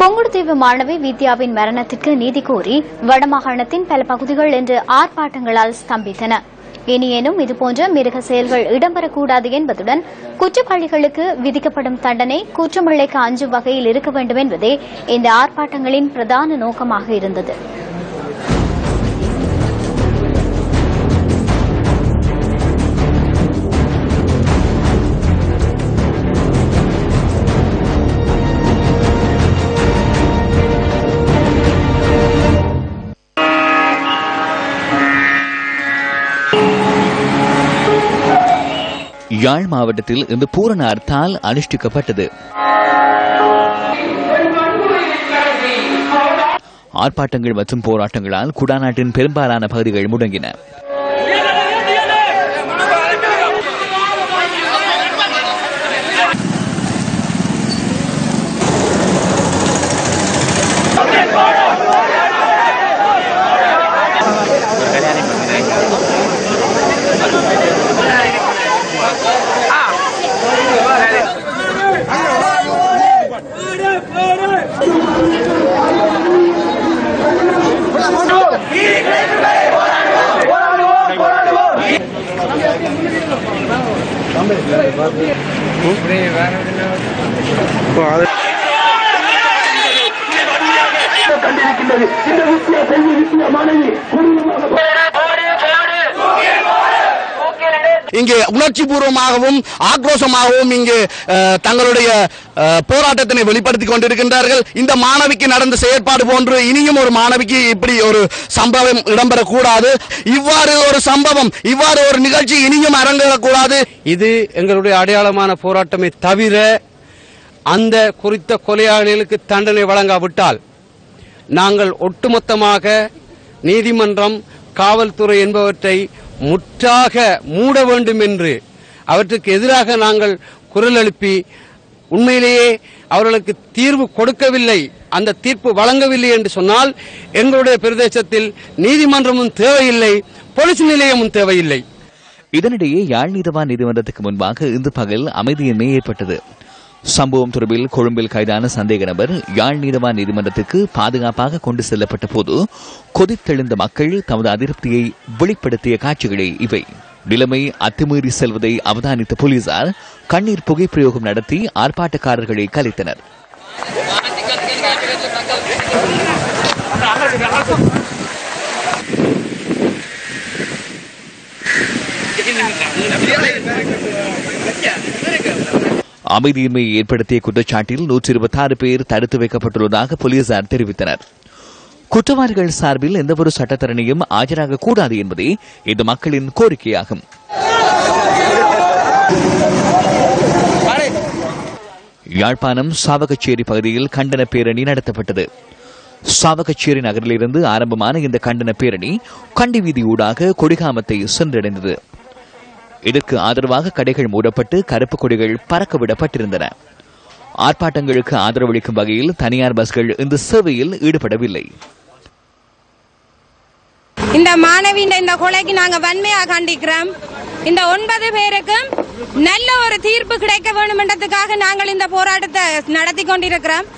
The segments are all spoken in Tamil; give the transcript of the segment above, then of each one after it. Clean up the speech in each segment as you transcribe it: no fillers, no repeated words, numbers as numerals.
புங்குடுதீவு மாணவி வித்யாவின் மரணத்திற்கு நீதி கோரி வடமாகாணத்தின் பல பகுதிகள் இன்று ஆர்ப்பாட்டங்களால் ஸ்தம்பித்தன. இனியேனும் இதுபோன்ற மிருக செயல்கள் இடம்பெறக்கூடாது என்பதுடன் குற்றவாளிகளுக்கு விதிக்கப்படும் தண்டனை குற்றமிழைக்க அஞ்சும் வகையில் இருக்க வேண்டும் என்பதே இந்த ஆர்ப்பாட்டங்களின் பிரதான நோக்கமாக இருந்தது. யாழ் மாவட்டத்தில் இந்த பூரண ஹர்த்தால் அனுஷ்டிக்கப்பட்டது. ஆர்ப்பாட்டங்கள் மற்றும் போராட்டங்களால் குடாநாட்டின் பெரும்பாலான பகுதிகள் முடங்கின. இங்கே உணர்ச்சி பூர்வமாகவும் ஆக்ரோஷமாகவும் இங்கே தங்களுடைய போராட்டத்தினை வெளிப்படுத்திக் கொண்டிருக்கின்றார்கள். இந்த மாணவிக்கு நடந்த செயற்பாடு போன்று இனியும் ஒரு மாணவிக்கு இப்படி ஒரு சம்பவம் இடம்பெறக்கூடாது. இவ்வாறு ஒரு சம்பவம், இவ்வாறு ஒரு நிகழ்ச்சி இனியும் அரங்கேறக்கூடாது. இது எங்களுடைய அடையாளமான போராட்டமே தவிர அந்த குறித்த கொலையாளிகளுக்கு தண்டனை வழங்காவிட்டால் நாங்கள் ஒட்டுமொத்தமாக நீதிமன்றம், காவல்துறை என்பவற்றை முற்றாக மூட வேண்டும் என்று அவற்றுக்கு எதிராக நாங்கள் குரல் எழுப்பி உண்மையிலேயே அவர்களுக்கு தீர்வு கொடுக்கவில்லை, அந்த தீர்ப்பு வழங்கவில்லை என்று சொன்னால் எங்களுடைய பிரதேசத்தில் நீதிமன்றமும் தேவையில்லை, போலீஸ் நிலையமும் தேவையில்லை. இதனிடையே யாழ் நீதவான் நீதிமன்றத்துக்கு முன்பாக இன்று பகல் அமைதியின்மை ஏற்பட்டது. சம்பவம் தொடர்பில் கொழும்பில் கைதான சந்தேக நபர் யாழ் நீதவான் நீதிமன்றத்திற்கு பாதுகாப்பாக கொண்டு செல்லப்பட்ட போது கொதித்தெழுந்த மக்கள் தமது அதிருப்தியை வெளிப்படுத்திய காட்சிகளே இவை. நிலைமை அத்துமீறி செல்வதை அவதானித்த போலீசார் கண்ணீர் புகை பிரயோகம் நடத்தி ஆர்ப்பாட்டக்காரர்களை கலைத்தனர். அமைதியின்மையை ஏற்படுத்திய குற்றச்சாட்டில் 126 பேர் தடுத்து வைக்கப்பட்டுள்ளதாக போலீசார் தெரிவித்தனர். குற்றவாளிகள் சார்பில் எந்தவொரு சட்டத்தரணியும் ஆஜராகக்கூடாது என்பதே இந்த மக்களின் கோரிக்கையாகும். யாழ்ப்பாணம் சாவகச்சேரி பகுதியில் கண்டன பேரணி நடத்தப்பட்டது. சாவகச்சேரி நகரிலிருந்து ஆரம்பமான இந்த கண்டன பேரணி கண்டி வீதியூடாக கொடிகாமத்தை சென்றடைந்தது. இதற்கு ஆதரவாக கடைகள் மூடப்பட்டு கருப்பு கொடிகள் பறக்கவிடப்பட்டிருந்தன. ஆர்ப்பாட்டங்களுக்கு ஆதரவளிக்கும் வகையில் தனியார் பஸ்கள் இந்த சேவையில் ஈடுபடவில்லை. இந்த மாணவியின் இந்த கொலைக்கு நாங்கள் வன்மையாக கண்டிக்கிறோம். இந்த 9 பேருக்கும் நல்ல ஒரு தீர்ப்பு கிடைக்க வேண்டும் என்றதுக்காக நாங்கள் இந்த போராட்டத்தை நடத்தி கொண்டிருக்கிறோம்.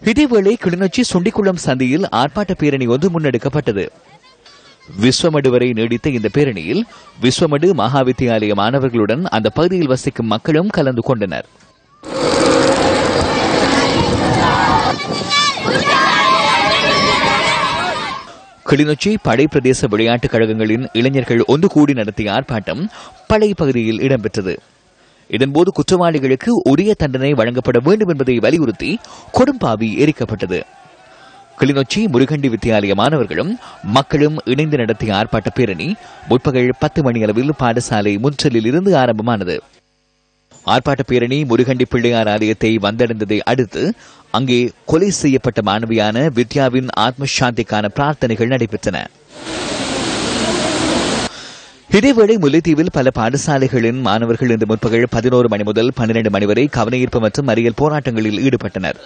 இதேவேளை கிளிநொச்சி சுண்டிக்குளம் சந்தியில் ஆர்ப்பாட்ட பேரணி ஒன்று முன்னெடுக்கப்பட்டது. விஸ்வமடு வரை நீடித்த இந்த பேரணியில் விஸ்வமடு மகாவித்தியாலய மாணவர்களுடன் அந்த பகுதியில் வசிக்கும் மக்களும் கலந்து கொண்டனர். கிளிநொச்சி படை பிரதேச விளையாட்டுக் கழகங்களின் இளைஞர்கள் ஒன்று கூடி நடத்திய ஆர்ப்பாட்டம் படை பகுதியில் இடம்பெற்றது. இதன்போது குற்றவாளிகளுக்கு உரிய தண்டனை வழங்கப்பட வேண்டும் என்பதை வலியுறுத்தி கொடும்பாவி எரிக்கப்பட்டது. கிளிநொச்சி முருகண்டி வித்தியாலய மாணவர்களும் மக்களும் இணைந்து நடத்திய ஆர்ப்பாட்ட பேரணி முற்பகல் 10 மணி அளவில் பாடசாலை முற்றலில் இருந்து ஆரம்பமானது. ஆர்ப்பாட்ட பேரணி முருகண்டி பிள்ளையார் ஆலயத்தை வந்தடைந்ததை அடுத்து அங்கே கொலை செய்யப்பட்ட மாணவியான வித்யாவின் ஆத்ம சாந்திக்கான பிரார்த்தனைகள் நடைபெற்றன. இதேவேளை முல்லைத்தீவில் பல பாடசாலைகளின் மாணவர்கள் இன்று முற்பகல் 11 மணி முதல் 12 மணி வரை கவனஈர்ப்பு மற்றும் மறியல் போராட்டங்களில் ஈடுபட்டனர்.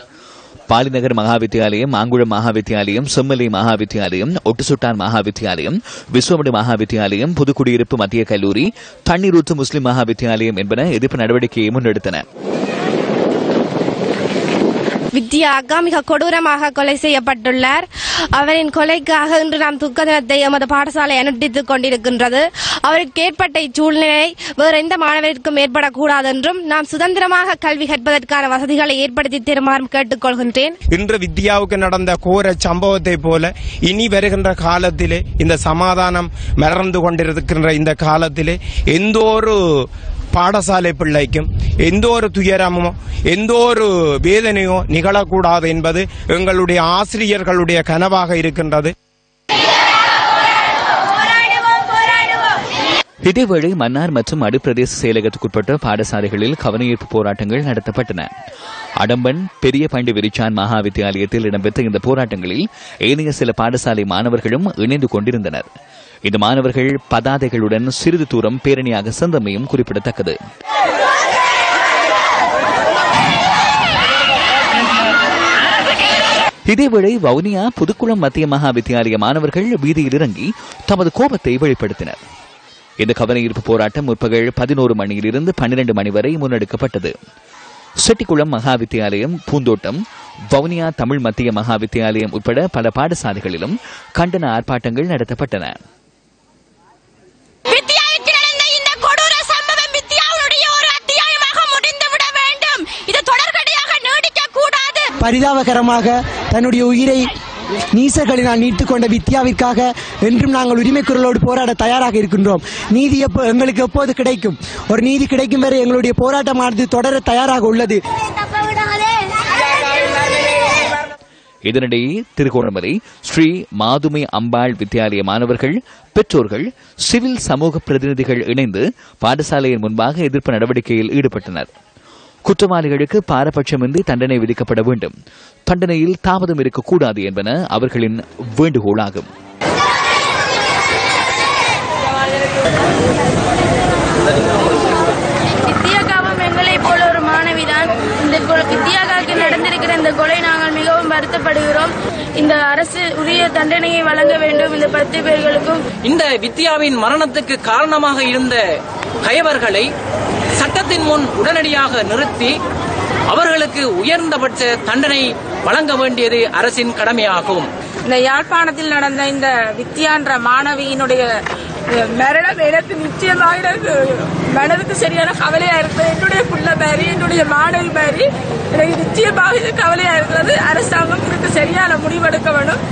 பாலிநகர் மகாவித்தியாலயம், ஆங்குளம் மகாவித்தியாலயம், செம்மலை மகாவித்தியாலயம், ஒட்டுசுட்டான் மகாவித்தியாலயம், விஸ்வமடு மகாவித்தியாலயம், புதுக்குடியிருப்பு மத்திய கல்லூரி, தண்ணீரூற்று முஸ்லிம் மகாவித்தியாலயம் என்பன எதிர்ப்பு நடவடிக்கையை முன்னெடுத்தன. வித்யா அக்கா மிக கொடூரமாக கொலை செய்யப்பட்டுள்ளார். அவரின் கொலைக்காக இன்று நாம் துக்க தினத்தை எமது பாடசாலை அனுஷ்டித்துக் கொண்டிருக்கின்றது. அவருக்கு ஏற்பட்ட இச்சூழ்நிலை வேறு எந்த மாணவருக்கும் ஏற்படக்கூடாது என்றும் நாம் சுதந்திரமாக கல்வி கற்பதற்கான வசதிகளை ஏற்படுத்தி தருமாறும் கேட்டுக்கொள்கின்றேன். இன்று வித்யாவுக்கு நடந்த கோர சம்பவத்தை போல இனி வருகின்ற காலத்திலே இந்த சமாதானம் மலர்ந்து கொண்டிருக்கின்ற இந்த காலத்திலே எந்த ஒரு பாடசாலை பிள்ளைக்கும் எந்த ஒரு துயரமோ எந்த ஒரு வேதனையோ நிகழக்கூடாது என்பது எங்களுடைய ஆசிரியர்களுடைய கனவாக இருக்கின்றது. இதேவேளை மன்னார் மற்றும் அடுப்பிரதேச செயலகத்துக்குட்பட்ட பாடசாலைகளில் கவனஈர்ப்பு போராட்டங்கள் நடத்தப்பட்டன. அடம்பன் பெரிய பண்டி விரிச்சான் மகா வித்தியாலயத்தில் இடம்பெற்ற இந்த போராட்டங்களில் ஏனைய சில பாடசாலை மாணவர்களும் இணைந்து கொண்டிருந்தனர். இந்த மாணவர்கள் பதாதைகளுடன் சிறிது தூரம் பேரணியாக சென்றமையும் குறிப்பிடத்தக்கது. இதேவேளை வவுனியா புதுக்குளம் மத்திய மகா வித்தியாலய மாணவர்கள் வீதியில் இறங்கி தமது கோபத்தை வெளிப்படுத்தினர். இந்த கவனஈர்ப்பு போராட்டம் முற்பகல் 11 மணியிலிருந்து 12 மணி வரை முன்னெடுக்கப்பட்டது. செட்டிக்குளம் மகா வித்தியாலயம், பூந்தோட்டம், வவுனியா தமிழ் மத்திய மகா வித்தியாலயம் உட்பட பல பாடசாலைகளிலும் கண்டன ஆர்ப்பாட்டங்கள் நடத்தப்பட்டன. பரிதாபகரமாக தன்னுடைய உயிரை நீசர்களினால் நீட்டுக் கொண்ட வித்யாவிற்காக என்றும் நாங்கள் உரிமை குரலோடு போராட தயாராக இருக்கின்றோம். நீதி எங்களுக்கு எப்போது கிடைக்கும்? ஒரு நீதி கிடைக்கும் வரை எங்களுடைய போராட்டமானது தொடர தயாராக உள்ளது. இதனிடையே திருகோணமலை ஸ்ரீ மாதுமை அம்பாள் வித்தியாலய மாணவர்கள், பெற்றோர்கள், சிவில் சமூக பிரதிநிதிகள் இணைந்து பாடசாலையின் முன்பாக எதிர்ப்பு நடவடிக்கையில் ஈடுபட்டனர். குற்றவாளிகளுக்கு பாரபட்சமின்றி தண்டனை விதிக்கப்பட வேண்டும், தண்டனையில் தாமதம் இருக்கக்கூடாது என்பன அவர்களின் வேண்டுகோளாகும். வித்யாகாவும் எங்களை போல ஒரு மாணவிதான். இந்த வித்யாகாவுக்கு நடந்திருக்கிற இந்த கொலை நாங்கள் மிகவும் வருத்தப்படுகிறோம். இந்த அரசு உரிய தண்டனையை வழங்க வேண்டும். இந்த 10 பேர்களுக்கும் இந்த வித்யாவின் மரணத்துக்கு காரணமாக இருந்த கயவர்களை சட்டத்தின் முன் உடனடியாக நிறுத்தி அவர்களுக்கு உயர்ந்தபட்ச தண்டனை வழங்க வேண்டியது அரசின் கடமையாகும். இந்த யாழ்ப்பாணத்தில் நடந்த இந்த வித்யா என்ற மாணவியினுடைய மரணம் எனக்கு நிச்சயமாக எனக்கு மனதுக்கு சரியான கவலையா இருக்கிறது. என்னுடைய புள்ள மாதிரி, என்னுடைய மாணவி மாதிரி எனக்கு நிச்சயமாக இது கவலையா இருக்கிறது. அரசாங்கம் இதுக்கு சரியான முடிவெடுக்க வேண்டும்.